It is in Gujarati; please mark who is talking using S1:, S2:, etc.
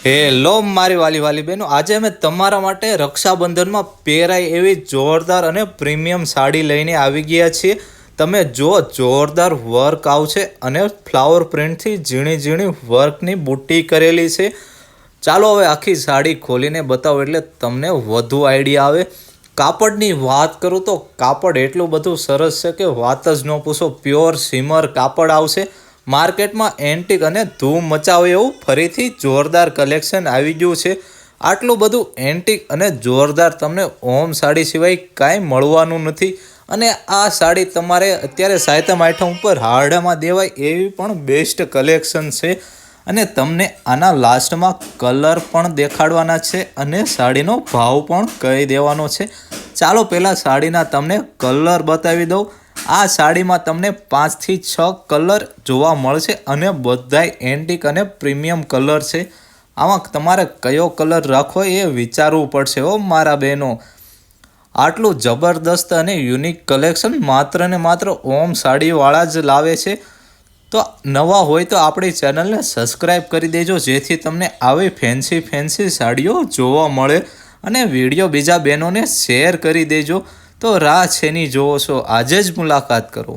S1: હેલો મારી વાલી વાલી બહેનો, આજે અમે તમારા માટે રક્ષાબંધનમાં પહેરાય એવી જોરદાર અને પ્રીમિયમ સાડી લઈને આવી ગયા છીએ. તમે જો જોરદાર વર્ક આવશે અને ફ્લાવર પ્રિન્ટથી ઝીણી ઝીણી વર્કની બુટ્ટી કરેલી છે. ચાલો હવે આખી સાડી ખોલીને બતાવો એટલે તમને વધુ આઈડિયા આવે. કાપડની વાત કરું તો કાપડ એટલું બધું સરસ છે કે વાત જ ન પૂછો. પ્યોર સિમર કાપડ આવશે. માર્કેટમાં એન્ટિક અને ધૂમ મચાવે એવું ફરીથી જોરદાર કલેક્શન આવી ગયું છે. આટલું બધું એન્ટિક અને જોરદાર તમને ઓમ સાડી સિવાય કાંઈ મળવાનું નથી. અને આ સાડી તમારે અત્યારે સાયતમ આઈટમ ઉપર હારડામાં દેવાય એવી પણ બેસ્ટ કલેક્શન છે. અને તમને આના લાસ્ટમાં કલર પણ દેખાડવાના છે અને સાડીનો ભાવ પણ કહી દેવાનો છે. ચાલો પહેલાં સાડીના તમને કલર બતાવી દઉં. આ સાડીમાં તમને 5 થી 6 કલર જોવા મળશે અને બધાય એન્ટિક અને પ્રીમિયમ કલર છે. આમાં તમારે કયો કલર રાખવો એ વિચારવું પડશે હો મારા બહેનો. આટલું જબરદસ્ત અને યુનિક કલેક્શન માત્ર ને માત્ર ઓમ સાડીવાળા જ લાવે છે. તો નવા હોય તો આપણી ચેનલને સબસ્ક્રાઈબ કરી દેજો, જેથી તમને આવી ફેન્સી સાડીઓ જોવા મળે. અને વિડીયો બીજા બહેનોને શેર કરી દેજો. તો રાહ શેની જોવો છો, આજે જ મુલાકાત કરો.